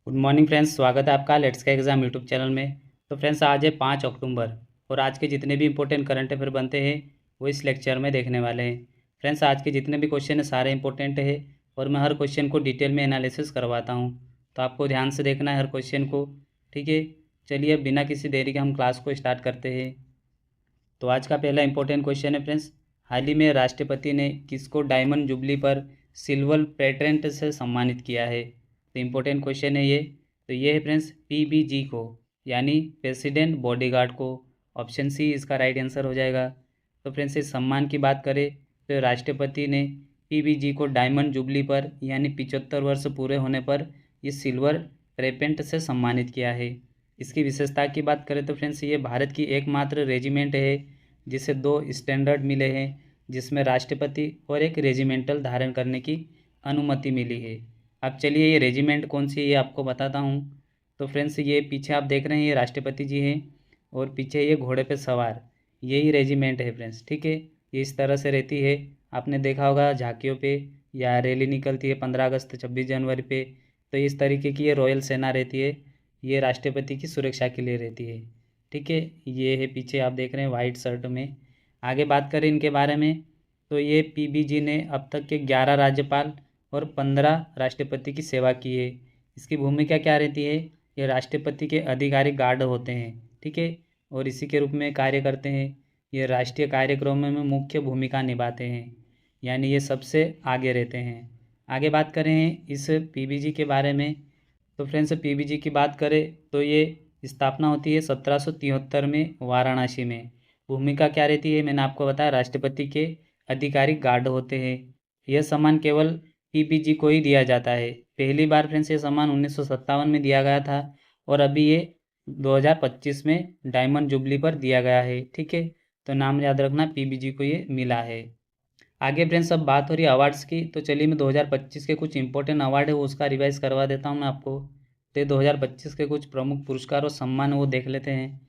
Good morning friends, स्वागत है आपका लेट्स का एग्ज़ाम यूट्यूब चैनल में। तो फ्रेंड्स, आज है 5 अक्टूबर और आज के जितने भी इंपॉर्टेंट करंट अफेयर बनते हैं वो इस लेक्चर में देखने वाले हैं। फ्रेंड्स, आज के जितने भी क्वेश्चन हैं सारे इंपॉर्टेंट है और मैं हर क्वेश्चन को डिटेल में एनालिसिस करवाता हूँ, तो आपको ध्यान से देखना है हर क्वेश्चन को। ठीक है, चलिए अब बिना किसी देरी के हम क्लास को स्टार्ट करते हैं। तो आज का पहला इंपॉर्टेंट क्वेश्चन है फ्रेंड्स, हाल ही में राष्ट्रपति ने किसको डायमंड जुबली पर सिल्वर पेटेंट से सम्मानित किया है? तो इम्पोर्टेंट क्वेश्चन है ये। तो ये है फ्रेंड्स पीबीजी को, यानी प्रेसिडेंट बॉडीगार्ड को। ऑप्शन सी इसका राइट आंसर हो जाएगा। तो फ्रेंड्स, इस सम्मान की बात करें तो राष्ट्रपति ने पीबीजी को डायमंड जुबली पर यानी 75 वर्ष पूरे होने पर ये सिल्वर पेटेंट से सम्मानित किया है। इसकी विशेषता की बात करें तो फ्रेंड्स, ये भारत की एकमात्र रेजिमेंट है जिसे 2 स्टैंडर्ड मिले हैं, जिसमें राष्ट्रपति और एक रेजिमेंटल धारण करने की अनुमति मिली है। अब चलिए ये रेजिमेंट कौन सी है ये आपको बताता हूँ। तो फ्रेंड्स, ये पीछे आप देख रहे हैं ये राष्ट्रपति जी हैं और पीछे ये घोड़े पे सवार, यही रेजिमेंट है फ्रेंड्स। ठीक है, ये इस तरह से रहती है। आपने देखा होगा झांकियों पे या रैली निकलती है 15 अगस्त 26 जनवरी पे, तो इस तरीके की ये रॉयल सेना रहती है, ये राष्ट्रपति की सुरक्षा के लिए रहती है। ठीक है, ये है पीछे आप देख रहे हैं वाइट शर्ट में। आगे बात करें इनके बारे में तो ये पीबीजी ने अब तक के 11 राज्यपाल और 15 राष्ट्रपति की सेवा की है। इसकी भूमिका क्या रहती है? ये राष्ट्रपति के आधिकारिक गार्ड होते हैं। ठीक है, और इसी के रूप में कार्य करते हैं। ये राष्ट्रीय कार्यक्रमों में मुख्य भूमिका निभाते हैं, यानी ये सबसे आगे रहते हैं। आगे बात करें इस पीबीजी के बारे में तो फ्रेंड्स, पीबीजी की बात करें तो ये स्थापना होती है 1773 में वाराणसी में। भूमिका क्या रहती है? मैंने आपको बताया राष्ट्रपति के आधिकारिक गार्ड होते हैं। यह सम्मान केवल पीबीजी को ही दिया जाता है। पहली बार फ्रेंड्स ये सम्मान 1957 में दिया गया था और अभी ये 2025 में डायमंड जुबली पर दिया गया है। ठीक है, तो नाम याद रखना, पीबीजी को ये मिला है। आगे फ्रेंड्स, अब बात हो रही है अवार्ड्स की, तो चलिए मैं 2025 के कुछ इंपॉर्टेंट अवार्ड है वो उसका रिवाइज करवा देता हूँ मैं आपको। तो ये 2025 के कुछ प्रमुख पुरस्कार और सम्मान वो देख लेते हैं।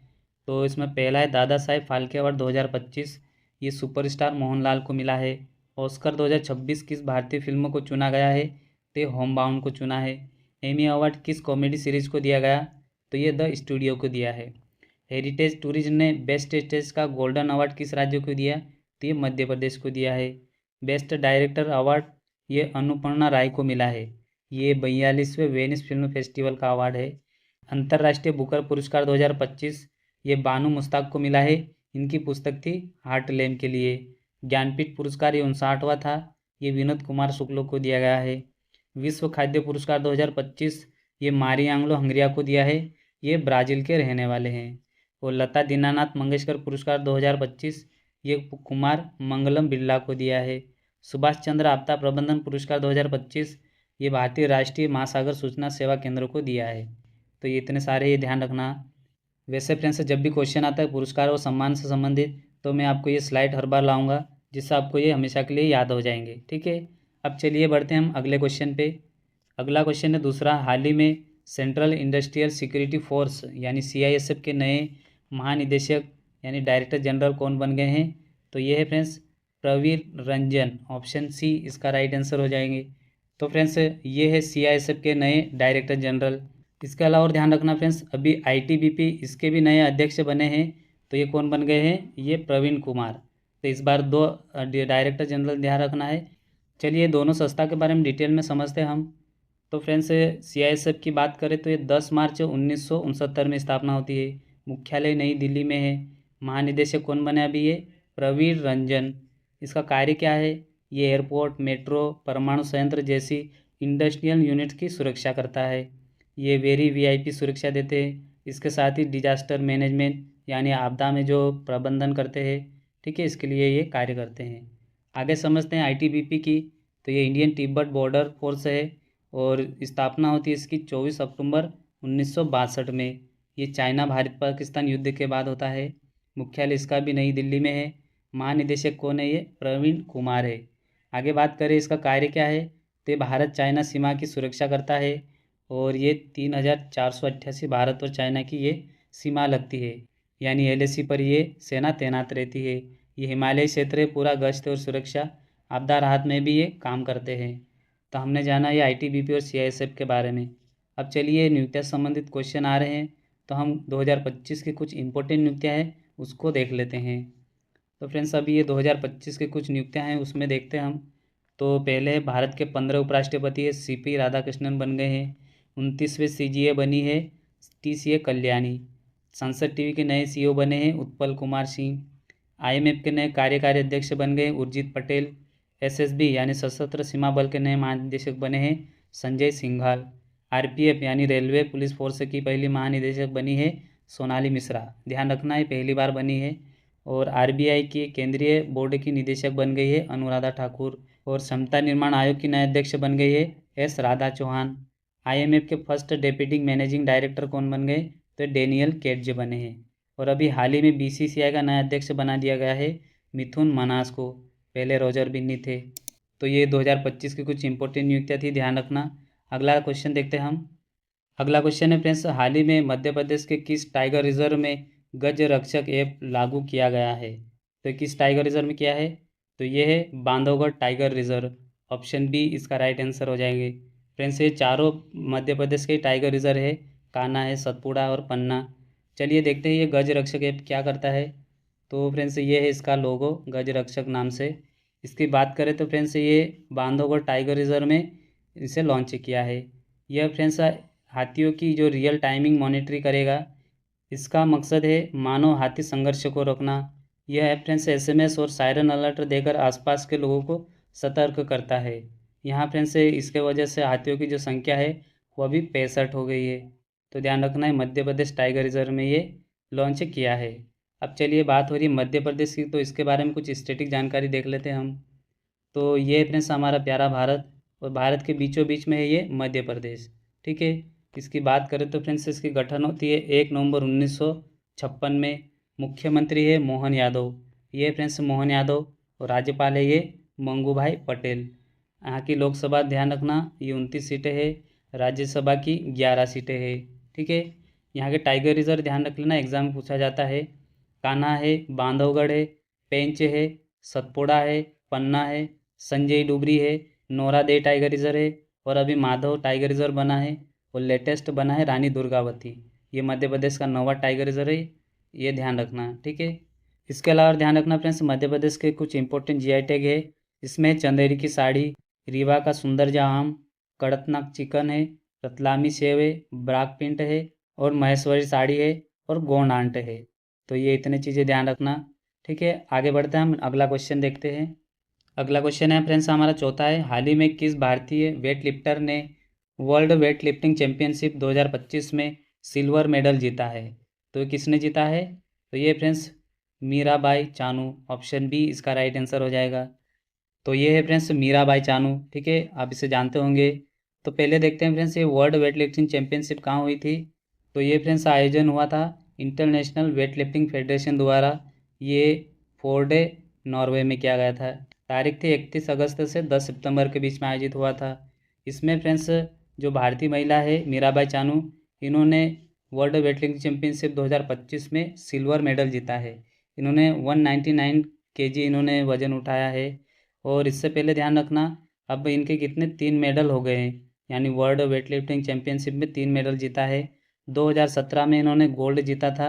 तो इसमें पहला है दादा साहेब फाल्के अवार्ड 2025, ये सुपरस्टार मोहनलाल को मिला है। ऑस्कर 2026 किस भारतीय फिल्म को चुना गया है? तो ये होम बाउंड को चुना है। एमी अवार्ड किस कॉमेडी सीरीज को दिया गया? तो ये द स्टूडियो को दिया है। हेरिटेज टूरिज्म ने बेस्ट स्टेज का गोल्डन अवार्ड किस राज्य को दिया? तो ये मध्य प्रदेश को दिया है। बेस्ट डायरेक्टर अवार्ड ये अनुपर्णा राय को मिला है, ये 42वें वेनिस फिल्म फेस्टिवल का अवार्ड है। अंतर्राष्ट्रीय बुकर पुरस्कार 2025 ये बानू मुश्ताक को मिला है, इनकी पुस्तक थी हार्ट लैम के लिए। ज्ञानपीठ पुरस्कार ये 59वां था, ये विनोद कुमार शुक्ल को दिया गया है। विश्व खाद्य पुरस्कार 2025 ये मारी आंग्लो हंगरिया को दिया है, ये ब्राज़ील के रहने वाले हैं। और लता दीनानाथ मंगेशकर पुरस्कार 2025 ये कुमार मंगलम बिरला को दिया है। सुभाष चंद्र आपदा प्रबंधन पुरस्कार 2025 ये भारतीय राष्ट्रीय महासागर सूचना सेवा केंद्र को दिया है। तो ये इतने सारे ये ध्यान रखना। वैसे फ्रेंड्स, जब भी क्वेश्चन आता है पुरस्कार और सम्मान से संबंधित तो मैं आपको ये स्लाइड हर बार लाऊंगा, जिससे आपको ये हमेशा के लिए याद हो जाएंगे। ठीक है, अब चलिए बढ़ते हैं हम अगले क्वेश्चन पे। अगला क्वेश्चन है दूसरा, हाल ही में सेंट्रल इंडस्ट्रियल सिक्योरिटी फोर्स यानी सीआईएसएफ के नए महानिदेशक यानी डायरेक्टर जनरल कौन बन गए हैं? तो ये है friends Praveer Ranjan. Option C इसका राइट आंसर हो जाएंगे। तो फ्रेंड्स, ये है सीआईएसएफ के नए डायरेक्टर जनरल। इसके अलावा और ध्यान रखना फ्रेंड्स, अभी आईटीबीपी इसके भी नए अध्यक्ष बने हैं। तो ये कौन बन गए हैं? ये प्रवीण कुमार। तो इस बार 2 डायरेक्टर जनरल ध्यान रखना है। चलिए दोनों संस्था के बारे में डिटेल में समझते हैं हम। तो फ्रेंड्स, सीआईएसएफ की बात करें तो ये 10 मार्च 1969 में स्थापना होती है। मुख्यालय नई दिल्ली में है। महानिदेशक कौन बने अभी? ये प्रवीर रंजन। इसका कार्य क्या है? ये एयरपोर्ट, मेट्रो, परमाणु संयंत्र जैसी इंडस्ट्रियल यूनिट की सुरक्षा करता है। ये वेरी वीआईपी सुरक्षा देते हैं। इसके साथ ही डिजास्टर मैनेजमेंट यानी आपदा में जो प्रबंधन करते हैं, ठीक है, इसके लिए ये कार्य करते हैं। आगे समझते हैं आईटीबीपी की। तो ये इंडियन तिब्बत बॉर्डर फोर्स है और स्थापना होती है इसकी 24 अक्टूबर 1962 में। ये चाइना भारत पाकिस्तान युद्ध के बाद होता है। मुख्यालय इसका भी नई दिल्ली में है। महानिदेशक कौन है? ये प्रवीण कुमार है। आगे बात करें इसका कार्य क्या है, तो ये भारत चाइना सीमा की सुरक्षा करता है और ये 3488 भारत और चाइना की ये सीमा लगती है, यानी एलएसी पर ये सेना तैनात रहती है। ये हिमालय क्षेत्र है, पूरा गश्त और सुरक्षा आपदा राहत में भी ये काम करते हैं। तो हमने जाना ये आईटीबीपी और सीआईएसएफ के बारे में। अब चलिए नियुक्तियाँ संबंधित क्वेश्चन आ रहे हैं, तो हम 2025 के कुछ इंपॉर्टेंट नियुक्तियाँ हैं उसको देख लेते हैं। तो फ्रेंड्स अभी ये 2025 के कुछ नियुक्तियाँ हैं उसमें देखते हैं हम। तो पहले भारत के 15 उपराष्ट्रपति है CP राधाकृष्णन बन गए हैं। 29वें CGA बनी है TCA कल्याणी। संसद टीवी के नए CEO बने हैं उत्पल कुमार सिंह। IMF के नए कार्यकारी अध्यक्ष बन गए उर्जित पटेल। SSB यानी सशस्त्र सीमा बल के नए महानिदेशक बने हैं संजय सिंघाल। RPF यानी रेलवे पुलिस फोर्स की पहली महानिदेशक बनी है सोनाली मिश्रा। ध्यान रखना है पहली बार बनी है। और RBI की केंद्रीय बोर्ड की निदेशक बन गई है अनुराधा ठाकुर। और क्षमता निर्माण आयोग की नए अध्यक्ष बन गई है S राधा चौहान। IMF के फर्स्ट डेप्यूटी मैनेजिंग डायरेक्टर कौन बन गए, तो डेनियल केटजे बने हैं। और अभी हाल ही में BCCI का नया अध्यक्ष बना दिया गया है मिथुन मनास को, पहले रोजर बिन्नी थे। तो ये 2025 की कुछ इंपॉर्टेंट नियुक्तियाँ थी, ध्यान रखना। अगला क्वेश्चन देखते हैं हम। अगला क्वेश्चन है फ्रेंड्स, हाल ही में मध्य प्रदेश के किस टाइगर रिजर्व में गज रक्षक ऐप लागू किया गया है, तो किस टाइगर रिजर्व में किया है, तो ये है Bandhavgarh tiger reserve. Option B इसका राइट आंसर हो जाएंगे। फ्रेंड्स ये चारों मध्य प्रदेश के टाइगर रिजर्व है, कान्हा है, सतपुड़ा और पन्ना। चलिए देखते हैं ये गज रक्षक ऐप क्या करता है। तो फ्रेंड्स ये है इसका लोगो गज रक्षक नाम से। इसकी बात करें तो फ्रेंड्स ये बांधवगढ़ टाइगर रिजर्व में इसे लॉन्च किया है। यह फ्रेंड्स हाथियों की जो रियल टाइमिंग मॉनिटरी करेगा। इसका मकसद है मानव हाथी संघर्ष को रोकना। यह ऐप फ्रेंड्स SMS और सायरन अलर्ट देकर आसपास के लोगों को सतर्क करता है। यहाँ फ्रेंड्स इसके वजह से हाथियों की जो संख्या है वो अभी 65 हो गई है। तो ध्यान रखना है मध्य प्रदेश टाइगर रिजर्व में ये लॉन्च किया है। अब चलिए बात हो रही है मध्य प्रदेश की, तो इसके बारे में कुछ स्टैटिक जानकारी देख लेते हैं हम। तो ये फ्रेंड्स हमारा प्यारा भारत, और भारत के बीचों बीच में है ये मध्य प्रदेश। ठीक है, इसकी बात करें तो फ्रेंड्स इसकी गठन होती है 1 नवंबर 1956 में। मुख्यमंत्री है मोहन यादव, ये फ्रेंड्स मोहन यादव। और राज्यपाल है ये मंगू भाई पटेल। यहाँ की लोकसभा ध्यान रखना ये 29 सीटें है, राज्यसभा की 11 सीटें है। ठीक है, यहाँ के टाइगर रिजर्व ध्यान रख लेना, एग्जाम में पूछा जाता है। कान्हा है, बांधवगढ़ है, पेंच है, सतपुड़ा है, पन्ना है, संजय डुबरी है, नौरादे टाइगर रिजर्व है, और अभी माधव टाइगर रिजर्व बना है, और लेटेस्ट बना है रानी दुर्गावती। ये मध्य प्रदेश का नौवा टाइगर रिजर्व है, ये ध्यान रखना। ठीक है, इसके अलावा ध्यान रखना फ्रेंड्स मध्य प्रदेश के कुछ इंपॉर्टेंट GI टैग है। इसमें चंदेरी की साड़ी, रीवा का सुंदर जाम, कड़कनाथ चिकन है, रतलामी सेव है, ब्राक प्रिंट है, और महेश्वरी साड़ी है, और गोंड आंट है। तो ये इतनी चीज़ें ध्यान रखना। ठीक है, आगे बढ़ते हैं हम अगला क्वेश्चन देखते हैं। अगला क्वेश्चन है फ्रेंड्स हमारा चौथा है, हाल ही में किस भारतीय वेट लिफ्टर ने वर्ल्ड वेट लिफ्टिंग चैंपियनशिप 2025 में सिल्वर मेडल जीता है, तो किसने जीता है, तो ये friends Mirabai Chanu. Option B इसका राइट आंसर हो जाएगा। तो ये है फ्रेंड्स मीराबाई चानू। ठीक है, आप इसे जानते होंगे। तो पहले देखते हैं फ्रेंड्स ये वर्ल्ड वेट लिफ्टिंग चैंपियनशिप कहाँ हुई थी, तो ये फ्रेंड्स आयोजन हुआ था इंटरनेशनल वेट लिफ्टिंग फेडरेशन द्वारा। ये फोर्डे नॉर्वे में किया गया था। तारीख थी 31 अगस्त से 10 सितंबर के बीच में आयोजित हुआ था। इसमें फ्रेंड्स जो भारतीय महिला है मीराबाई चानू, इन्होंने वर्ल्ड वेटलिफ्टिंग चैंपियनशिप 2025 में सिल्वर मेडल जीता है। इन्होंने 199 kg इन्होंने वजन उठाया है। और इससे पहले ध्यान रखना अब इनके कितने 3 मेडल हो गए हैं, यानी वर्ल्ड वेटलिफ्टिंग चैंपियनशिप में 3 मेडल जीता है। 2017 में इन्होंने गोल्ड जीता था,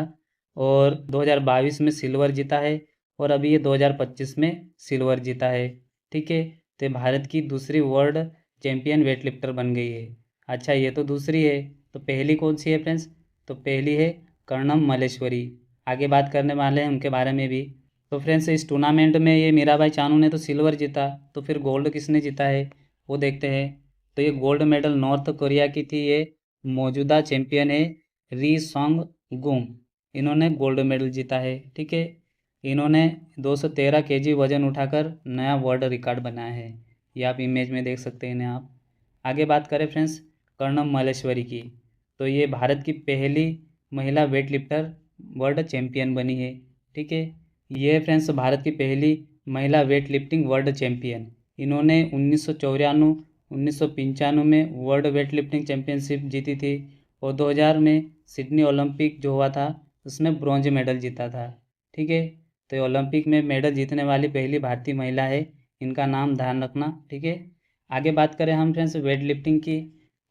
और 2022 में सिल्वर जीता है, और अभी ये 2025 में सिल्वर जीता है। ठीक है, तो भारत की दूसरी वर्ल्ड चैंपियन वेटलिफ्टर बन गई है। अच्छा ये तो दूसरी है, तो पहली कौन सी है फ्रेंड्स, तो पहली है कर्णम मल्लेश्वरी। आगे बात करने वाले हैं उनके बारे में भी। तो फ्रेंड्स इस टूर्नामेंट में ये मीराबाई चानू ने तो सिल्वर जीता, तो फिर गोल्ड किसने जीता है वो देखते हैं। तो ये गोल्ड मेडल नॉर्थ कोरिया की थी, ये मौजूदा चैंपियन है री सॉन्ग गुम, इन्होंने गोल्ड मेडल जीता है। ठीक है, इन्होंने 213 kg वजन उठाकर नया वर्ल्ड रिकॉर्ड बनाया है। ये आप इमेज में देख सकते हैं इन्हें आप। आगे बात करें फ्रेंड्स कर्णम मल्लेश्वरी की, तो ये भारत की पहली महिला वेट लिफ्टर वर्ल्ड चैंपियन बनी है। ठीक है, ये फ्रेंड्स भारत की पहली महिला वेट लिफ्टिंग वर्ल्ड चैंपियन। इन्होंने 1994, 1995 में वर्ल्ड वेट लिफ्टिंग चैंपियनशिप जीती थी, और 2000 में सिडनी ओलंपिक जो हुआ था उसमें ब्रॉन्ज मेडल जीता था। ठीक है, तो ओलंपिक में मेडल जीतने वाली पहली भारतीय महिला है, इनका नाम ध्यान रखना। ठीक है, आगे बात करें हम फ्रेंड्स वेट लिफ्टिंग की,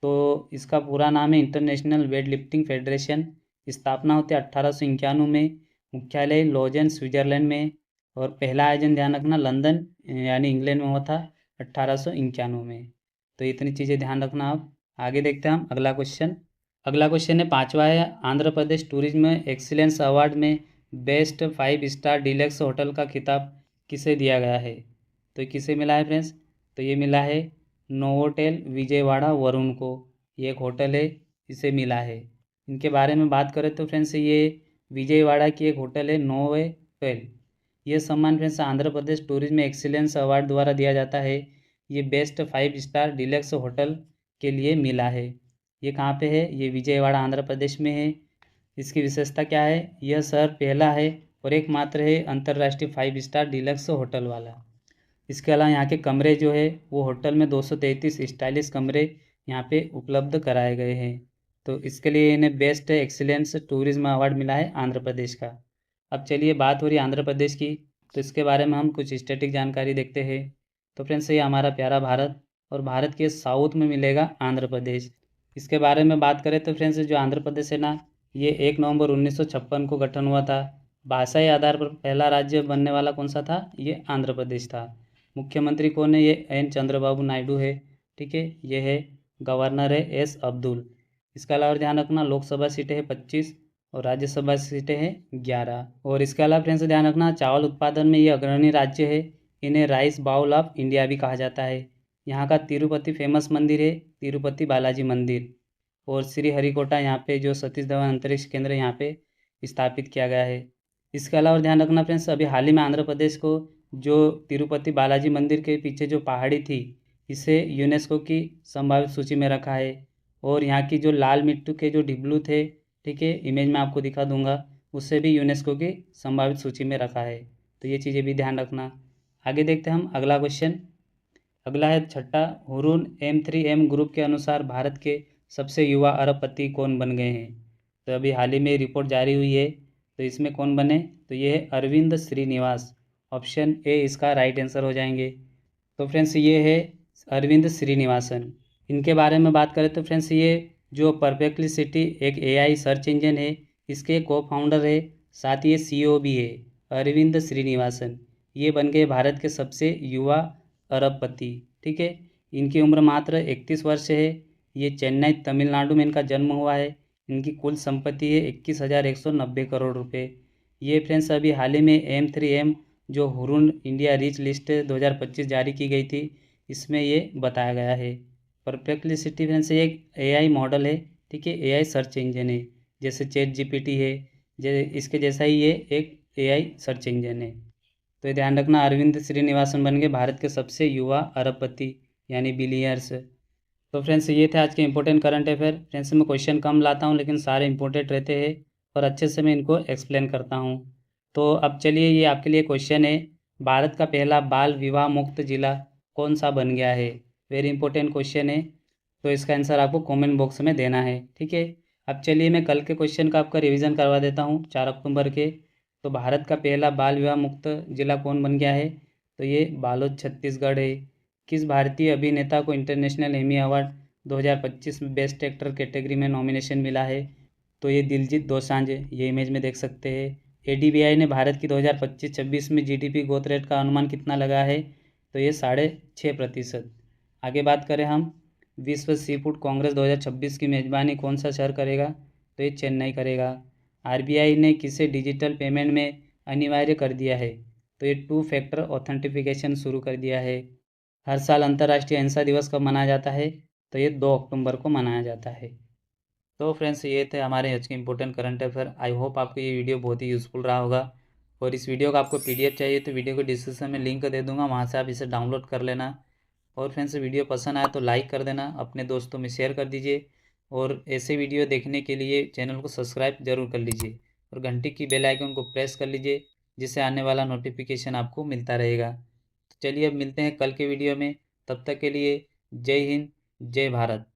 तो इसका पूरा नाम है इंटरनेशनल वेट लिफ्टिंग फेडरेशन। स्थापना होती है 1891 में। मुख्यालय लॉजेन स्विट्ज़रलैंड में। और पहला आयोजन ध्यान रखना लंदन यानी इंग्लैंड में हुआ था 1891 में। तो इतनी चीज़ें ध्यान रखना आप। आगे देखते हैं हम अगला क्वेश्चन। अगला क्वेश्चन है 5वां है, Andhra Pradesh tourism excellence award में बेस्ट 5 स्टार डीलक्स होटल का खिताब किसे दिया गया है? तो ये किसे मिला है फ्रेंड्स? तो ये मिला है नोवोटेल विजयवाड़ा वरुण को। ये एक होटल है, इसे मिला है। इनके बारे में बात करें तो फ्रेंड्स ये विजयवाड़ा की एक होटल है नोवोटेल। ये सम्मान friends Andhra Pradesh tourism excellence award द्वारा दिया जाता है। ये बेस्ट 5 स्टार डीलक्स होटल के लिए मिला है। ये कहाँ पे है? ये विजयवाड़ा आंध्र प्रदेश में है। इसकी विशेषता क्या है? यह शहर पहला है और एकमात्र है अंतर्राष्ट्रीय 5 स्टार डीलक्स होटल वाला। इसके अलावा यहाँ के कमरे जो है वो होटल में 233 स्टाइलिश कमरे यहाँ पे उपलब्ध कराए गए हैं। तो इसके लिए इन्हें बेस्ट एक्सीलेंस टूरिज्म अवार्ड मिला है आंध्र प्रदेश का। अब चलिए बात हो रही है आंध्र प्रदेश की, तो इसके बारे में हम कुछ स्टैटिक जानकारी देखते हैं। तो फ्रेंड्स ये हमारा प्यारा भारत, और भारत के साउथ में मिलेगा आंध्र प्रदेश। इसके बारे में बात करें तो फ्रेंड्स जो आंध्र प्रदेश है ना, ये 1 नवंबर 1956 को गठन हुआ था। भाषाई आधार पर पहला राज्य बनने वाला कौन सा था? ये आंध्र प्रदेश था। मुख्यमंत्री कौन है? ये एन चंद्रबाबू नायडू है। ठीक है, ये है। गवर्नर है एस अब्दुल। इसके अलावा ध्यान रखना लोकसभा सीटें हैं 25 और राज्यसभा सीटें हैं 11। और इसके अलावा फ्रेंड्स ध्यान रखना चावल उत्पादन में ये अग्रणी राज्य है। इन्हें राइस बाउल ऑफ इंडिया भी कहा जाता है। यहाँ का तिरुपति फेमस मंदिर है, तिरुपति बालाजी मंदिर। और श्री हरिकोटा यहाँ पे जो सतीश धवन अंतरिक्ष केंद्र यहाँ पे स्थापित किया गया है। इसके अलावा ध्यान रखना फ्रेंड्स अभी हाल ही में आंध्र प्रदेश को जो तिरुपति बालाजी मंदिर के पीछे जो पहाड़ी थी, इसे यूनेस्को की संभावित सूची में रखा है। और यहाँ की जो लाल मिट्टी के जो डिब्लू थे, ठीक है, इमेज में आपको दिखा दूंगा, उससे भी यूनेस्को की संभावित सूची में रखा है। तो ये चीज़ें भी ध्यान रखना। आगे देखते हैं हम अगला क्वेश्चन। अगला है 6ठा, हुरून M3M ग्रुप के अनुसार भारत के सबसे युवा अरबपति कौन बन गए हैं? तो अभी हाल ही में रिपोर्ट जारी हुई है, तो इसमें कौन बने? तो ये है अरविंद श्रीनिवास। ऑप्शन ए इसका राइट आंसर हो जाएंगे। तो फ्रेंड्स ये है अरविंद श्रीनिवासन। इनके बारे में बात करें तो फ्रेंड्स ये जो परप्लेक्सिटी सिटी एक AI सर्च इंजन है, इसके को फाउंडर है, साथ ही ये CEO भी है, अरविंद श्रीनिवासन। ये बन गए भारत के सबसे युवा अरबपति। ठीक है, इनकी उम्र मात्र 31 वर्ष है। ये चेन्नई तमिलनाडु में इनका जन्म हुआ है। इनकी कुल संपत्ति है 21,190 करोड़ रुपए। ये फ्रेंड्स अभी हाल ही में M3M जो हुरून इंडिया रिच लिस्ट 2025 जारी की गई थी, इसमें ये बताया गया है। परप्लेक्सिटी फ्रेंड्स एक AI मॉडल है। ठीक है, AI सर्च इंजन है, जैसे ChatGPT है, इसके जैसा ही ये एक AI सर्च इंजन है। तो ये ध्यान रखना अरविंद श्रीनिवासन बन गए भारत के सबसे युवा अरबपति यानी बिलियर्स। तो फ्रेंड्स ये थे आज के इंपॉर्टेंट करंट अफेयर। फ्रेंड्स मैं क्वेश्चन कम लाता हूँ लेकिन सारे इंपॉर्टेंट रहते हैं और अच्छे से मैं इनको एक्सप्लेन करता हूँ। तो अब चलिए ये आपके लिए क्वेश्चन है, भारत का पहला बाल विवाह मुक्त जिला कौन सा बन गया है? वेरी इंपॉर्टेंट क्वेश्चन है, तो इसका आंसर आपको कमेंट बॉक्स में देना है। ठीक है, अब चलिए मैं कल के क्वेश्चन का आपका रिवीजन करवा देता हूँ 4 अक्टूबर के। तो भारत का पहला बाल विवाह मुक्त जिला कौन बन गया है? तो ये बालोद छत्तीसगढ़ है। किस भारतीय अभिनेता को इंटरनेशनल एमी अवार्ड 2025 में बेस्ट एक्टर कैटेगरी में नॉमिनेशन मिला है? तो ये दिलजीत दोसांझ, ये इमेज में देख सकते हैं। ADBI ने भारत की 2025-26 में GDP ग्रोथ रेट का अनुमान कितना लगा है? तो ये 6.5%। आगे बात करें हम, विश्व सी फूड कांग्रेस 2026 की मेज़बानी कौन सा शहर करेगा? तो ये चेन्नई करेगा। RBI ने किसे डिजिटल पेमेंट में अनिवार्य कर दिया है? तो ये 2 फैक्टर ऑथेंटिफिकेशन शुरू कर दिया है। हर साल अंतर्राष्ट्रीय अहिंसा दिवस कब मनाया जाता है? तो ये 2 अक्टूबर को मनाया जाता है। तो फ्रेंड्स ये थे हमारे आज के important current affair. I hope आपको ये वीडियो बहुत ही यूज़फुल रहा होगा। और इस वीडियो का आपको PDF चाहिए तो वीडियो को डिस्क्रिप्शन में लिंक दे दूँगा, वहाँ से आप इसे डाउनलोड कर लेना। और फ्रेंड्स वीडियो पसंद आए तो लाइक कर देना, अपने दोस्तों में शेयर कर दीजिए। और ऐसे वीडियो देखने के लिए चैनल को सब्सक्राइब जरूर कर लीजिए और घंटी की बेल आइकन को प्रेस कर लीजिए, जिससे आने वाला नोटिफिकेशन आपको मिलता रहेगा। तो चलिए अब मिलते हैं कल के वीडियो में, तब तक के लिए जय हिंद, जय भारत।